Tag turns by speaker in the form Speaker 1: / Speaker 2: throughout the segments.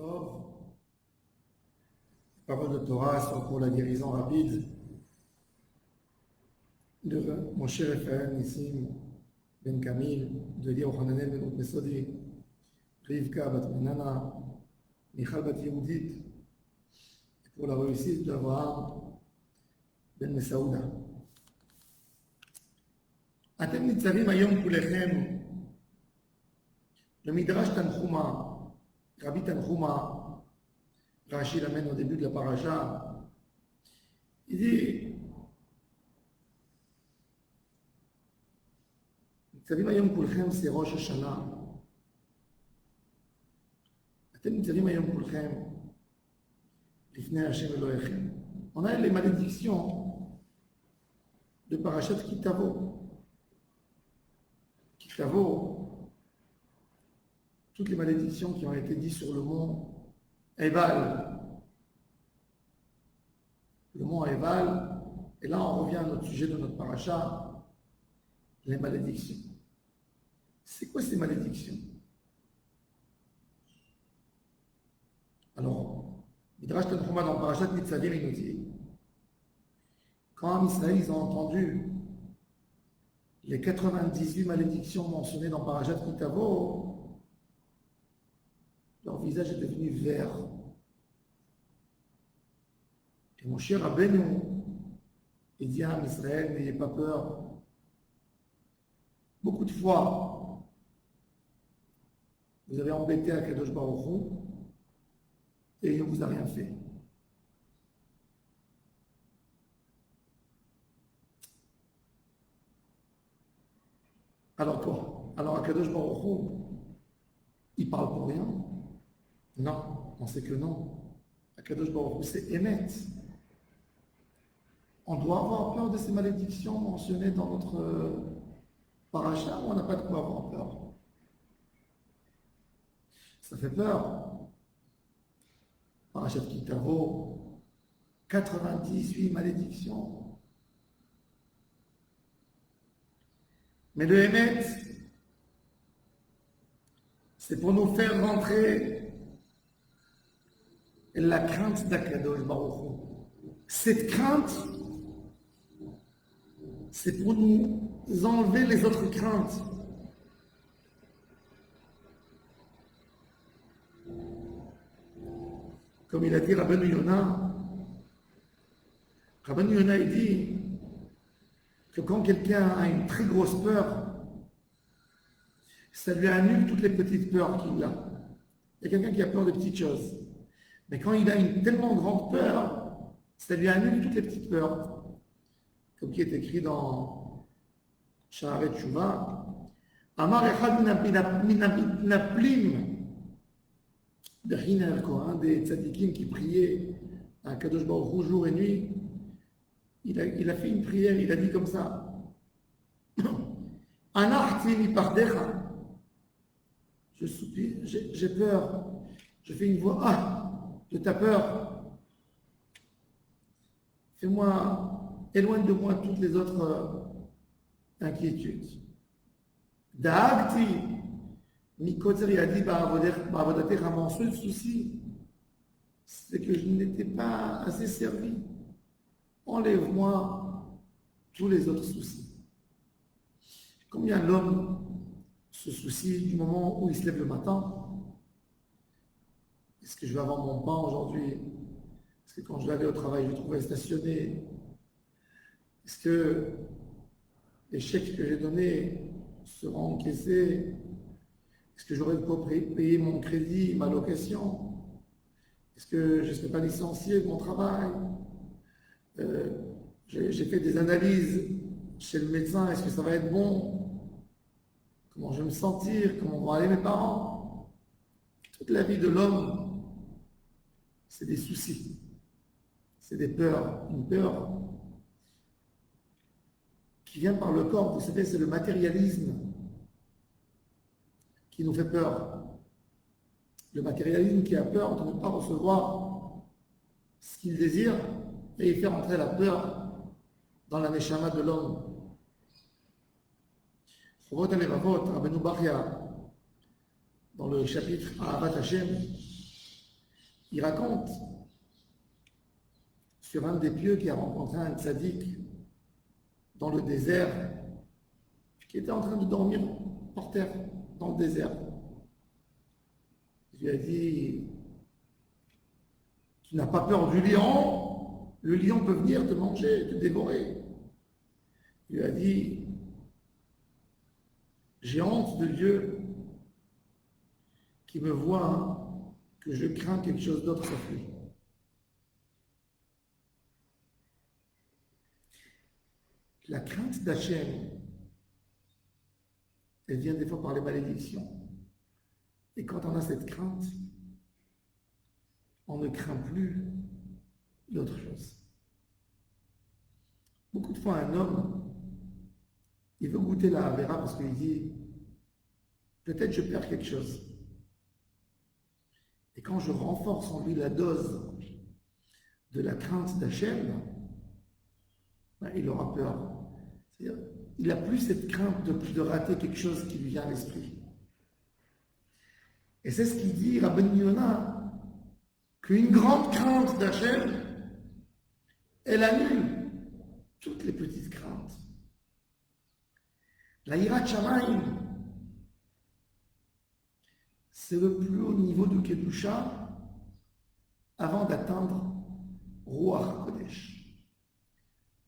Speaker 1: Tov. Parole de Torah sont pour la guérison rapide de mon cher Raphaël Nissim Ben Kamil, de Lior Hananel Ben Mesodi, Rivka Bat Manana, Michal Bat Yehudit, et pour la réussite d'Abraham Ben Mesaouda. Atem nitzavim hayom kulechem, le Midrash Tanchuma, Rabbi Tanchuma, Rashi l'amène au début de la paracha, il dit Nitzavim hayom kulchem, c'est Rosh Hashanah. Atem nitzavim hayom kulchem, lifnei Hashem Elohechem. On a les malédictions de parachat Kitavo. Kitavo, toutes les malédictions qui ont été dites sur le mont Ebal. Le mont Ebal, et là on revient à notre sujet de notre paracha, les malédictions. C'est quoi ces malédictions? Alors, Midrash Tanchuma dans Parashat Nitzavim, il nous dit, quand Israël ils ont entendu les 98 malédictions mentionnées dans Parashat Kitavo, leur visage est devenu vert. Et mon cher Rabbeinu, il dit à Israël, n'ayez pas peur. Beaucoup de fois, vous avez embêté Akadosh Baruch Hu et il ne vous a rien fait. Alors quoi? Alors Akadosh Baruch Hu, il parle pour rien? Non, on sait que non. Akadosh Baruch Hu, c'est Emet. On doit avoir peur de ces malédictions mentionnées dans notre paracha, ou on n'a pas de quoi avoir peur? Ça fait peur. Parachat Kitavo, 98 malédictions. Mais le Emet, c'est pour nous faire rentrer la crainte d'Akadosh Baruch Hu. Cette crainte, c'est pour nous enlever les autres craintes. Comme il a dit Rabbeinu Yonah, il dit que quand quelqu'un a une très grosse peur, ça lui annule toutes les petites peurs qu'il a. Il y a quelqu'un qui a peur de petites choses. Mais quand il a une tellement grande peur, ça lui annule toutes les petites peurs. Comme qui est écrit dans Sha'arei Tshuva, Amar echad minaplim de Hinerko, un des tzadikim qui priait à Kadosh Baruch Hu jour et nuit. Il a fait une prière, il a dit comme ça, Anachti mi pardecha. Je soupire, j'ai peur. Je fais une voix, de ta peur. Fais-moi, éloigne de moi toutes les autres inquiétudes. Da'agti, mikotzer yadi ba'avodatecha, mon seul souci, c'est que je n'étais pas assez servi. Enlève-moi tous les autres soucis. Combien l'homme se soucie du moment où il se lève le matin? Est-ce que je vais avoir mon pain aujourd'hui? Est-ce que quand je vais aller au travail, je vais trouver stationné? Est-ce que les chèques que j'ai donnés seront encaissés? Est-ce que j'aurai de quoi payer mon crédit, ma location? Est-ce que je ne serai pas licencié de mon travail? J'ai fait des analyses chez le médecin, est-ce que ça va être bon? Comment je vais me sentir? Comment vont aller mes parents? Toute la vie de l'homme, c'est des soucis, c'est des peurs, une peur qui vient par le corps. Vous savez, c'est le matérialisme qui nous fait peur. Le matérialisme qui a peur de ne pas recevoir ce qu'il désire et il fait rentrer la peur dans la neshama de l'homme. Chorot HaLevavot, Rabbeinu Bachya, dans le chapitre Ahavat Hashem, Il raconte sur un des pieux qui a rencontré un tzaddik dans le désert, qui était en train de dormir par terre dans le désert. Il lui a dit, tu n'as pas peur du lion? Le lion peut venir te manger, te dévorer. Il lui a dit, j'ai honte de Dieu qui me voit que je crains quelque chose d'autre sauf lui. La crainte d'Hachem, elle vient des fois par les malédictions. Et quand on a cette crainte, on ne craint plus d'autre chose. Beaucoup de fois, un homme, il veut goûter la Avera parce qu'il dit, peut-être je perds quelque chose. Et quand je renforce en lui la dose de la crainte d'Hachem, ben, il aura peur. C'est-à-dire, il n'a plus cette crainte de rater quelque chose qui lui vient à l'esprit. Et c'est ce qu'il dit, Rabbi Yonah, qu'une grande crainte d'Hachem, elle annule toutes les petites craintes. La Yirat Shamayim, c'est le plus haut niveau de Kedusha avant d'atteindre Ruach HaKodesh.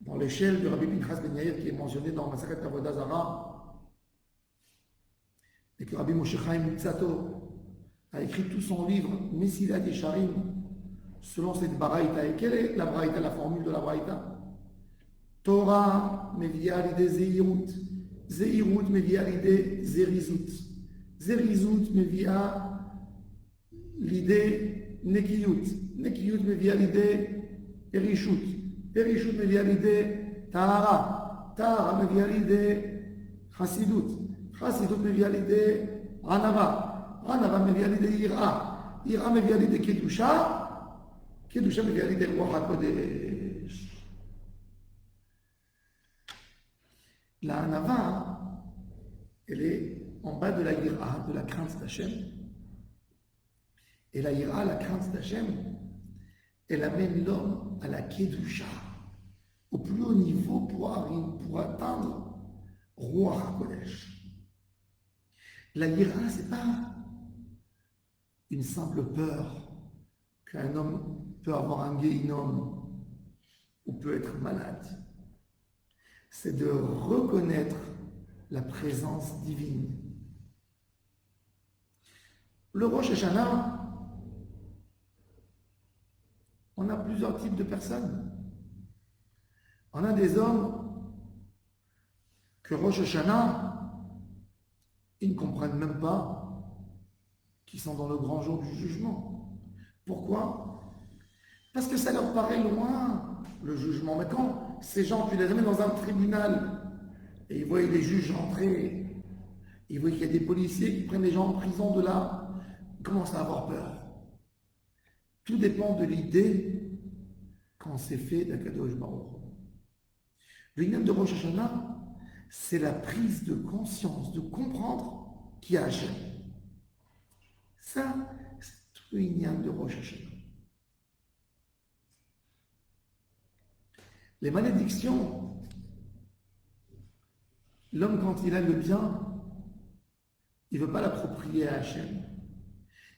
Speaker 1: Dans l'échelle de Rabbi Pinchas Ben Yair qui est mentionné dans Masachat Avodah Zarah, et que Rabbi Moshe Chaim Lutzato a écrit tout son livre Mesilat Yesharim selon cette baraïta. Et quelle est la baraïta, la formule de la baraïta? Torah mevia l'idée zeirut, zeirut mevia l'idée zerizut, zerizut mevia l'idée nekiyut, nekiyut mevia l'idée erishut, erishut mevia l'idée tahara, tahara mevia l'idée chassidut, chassidut mevia l'idée anava, anava mevia l'idée ira, ira mevia l'idée kedusha, kedusha mevia l'idée ruach hakodesh. La Hanava, elle est en bas de la Yira, de la crainte d'Hachem. Et la Yira, la crainte d'Hachem, elle amène l'homme à la Kedusha, au plus haut niveau pour atteindre Ruach HaKodesh. La Yira, ce n'est pas une simple peur qu'un homme peut avoir un guéhinom ou peut être malade. C'est de reconnaître la présence divine. Le Rosh Hashanah, on a plusieurs types de personnes. On a des hommes que Rosh Hashanah, ils ne comprennent même pas qu'ils sont dans le grand jour du jugement. Pourquoi? Parce que ça leur paraît loin, le jugement. Mais quand ces gens, tu les remets dans un tribunal et ils voient les juges rentrer, ils voient qu'il y a des policiers qui prennent les gens en prison de là, ils commencent à avoir peur. Tout dépend de l'idée qu'on s'est fait d'Akadosh Baruch. Le Inyan de Rosh Hashanah, c'est la prise de conscience, de comprendre qui a Hachem. Ça, c'est tout le Inyan de Rosh Hashanah. Les malédictions, l'homme quand il a le bien, il ne veut pas l'approprier à Hachem.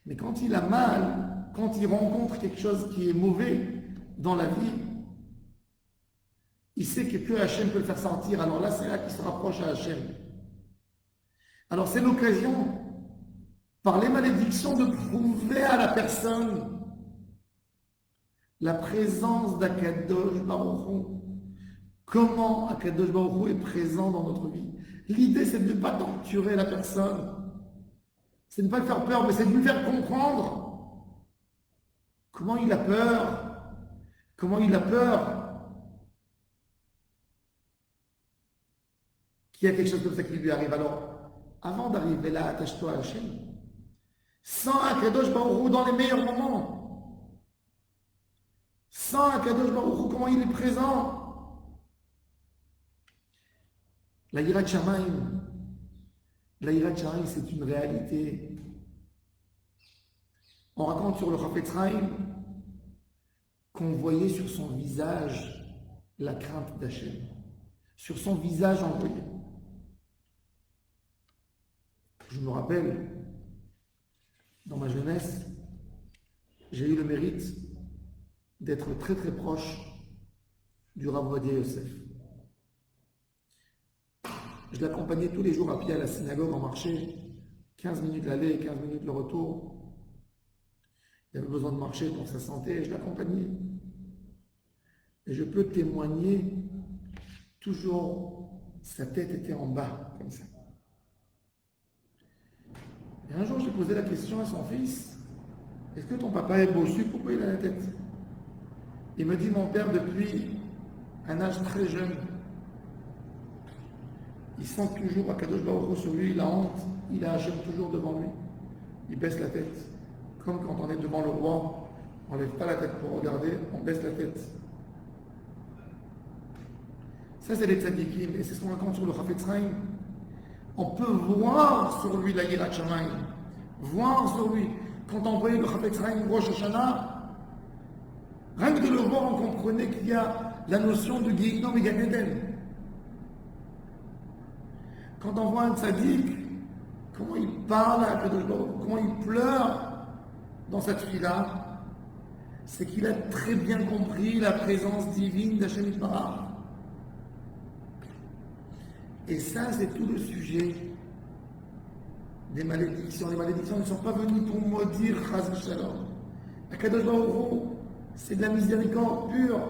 Speaker 1: Mais quand il a mal, quand il rencontre quelque chose qui est mauvais dans la vie, il sait que Hachem peut le faire sortir. Alors là, c'est là qu'il se rapproche à Hachem. Alors c'est l'occasion, par les malédictions, de prouver à la personne la présence d'Akadosh Baruch Hu. Comment Akadosh Baruch Hu est présent dans notre vie. L'idée, c'est de ne pas torturer la personne. C'est de ne pas le faire peur, mais c'est de lui faire comprendre comment il a peur. Comment il a peur qu'il y a quelque chose comme ça qui lui arrive. Alors, avant d'arriver là, attache-toi à Hachem. Sans Akadosh Baruch Hu dans les meilleurs moments. Sans Akadosh Baruch Hu, comment il est présent. La Yirat Shamayim, c'est une réalité On raconte sur le Chafetz Chaim qu'on voyait sur son visage la crainte d'Hachem. Sur son visage, on voyait. Je me rappelle, dans ma jeunesse, j'ai eu le mérite d'être très très proche du Rav Ovadia Yosef. Je l'accompagnais tous les jours à pied à la synagogue en marché, 15 minutes l'aller et 15 minutes le retour. Il avait besoin de marcher pour sa santé et je l'accompagnais. Et je peux témoigner, toujours, sa tête était en bas, comme ça. Et un jour, j'ai posé la question à son fils, est-ce que ton papa est bossu? Pourquoi il a la tête? Il me dit, mon père, depuis un âge très jeune, il sent toujours Akadosh Baruch Hu sur lui, il a honte, il a Hachem toujours devant lui. Il baisse la tête. Comme quand on est devant le roi, on ne lève pas la tête pour regarder, on baisse la tête. Ça, c'est les tzadikim, et c'est ce qu'on raconte sur le Chafetz Chaim. On peut voir sur lui la Yirat Shamayim, voir sur lui. Quand on voyait le Chafetz Chaim Rosh Hashanah, rien que de le voir, on comprenait qu'il y a la notion de Guéhinom et Gan Eden. Quand on voit un tzaddik, comment il parle à Kadosh Baruch Hu, comment il pleure dans cette fille-là, c'est qu'il a très bien compris la présence divine d'Hachem Yitbarach. Et ça, c'est tout le sujet des malédictions. Les malédictions ne sont pas venues pour maudire Chas v'Shalom. Akadosh Baruch Hu, c'est de la miséricorde pure,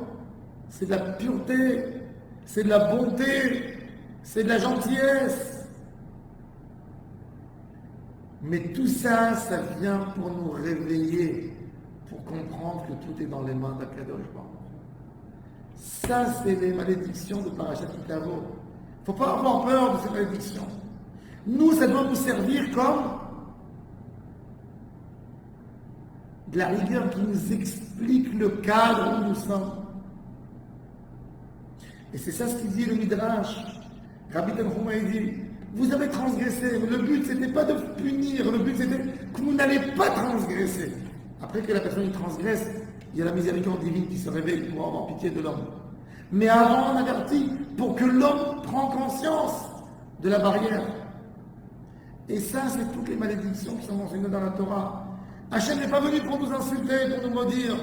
Speaker 1: c'est de la pureté, c'est de la bonté, c'est de la gentillesse. Mais tout ça, ça vient pour nous réveiller, pour comprendre que tout est dans les mains d'Akadosh Baruch Hu. Ça, c'est les malédictions de Parashat Ki Tavo. Il ne faut pas avoir peur de ces malédictions. Nous, ça doit nous servir comme de la rigueur qui nous explique le cadre où nous sommes. Et c'est ça ce qu'il dit le Midrash. Rabbi Tanchuma dit, vous avez transgressé, mais le but c'était pas de punir, le but c'était que vous n'allez pas transgresser. Après que la personne transgresse, il y a la miséricorde divine qui se réveille pour avoir pitié de l'homme. Mais avant on avertit pour que l'homme prenne conscience de la barrière. Et ça, c'est toutes les malédictions qui sont mentionnées dans la Torah. Hachem n'est pas venu pour nous insulter, pour nous maudire.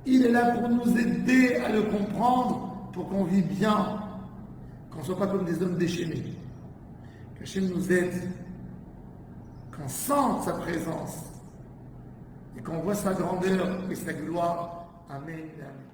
Speaker 1: Il est là pour nous aider à le comprendre, pour qu'on vive bien, qu'on ne soit pas comme des hommes déchaînés. Qu'Hachem nous aide, qu'on sente sa présence et qu'on voit sa grandeur et sa gloire. Amen. Amen.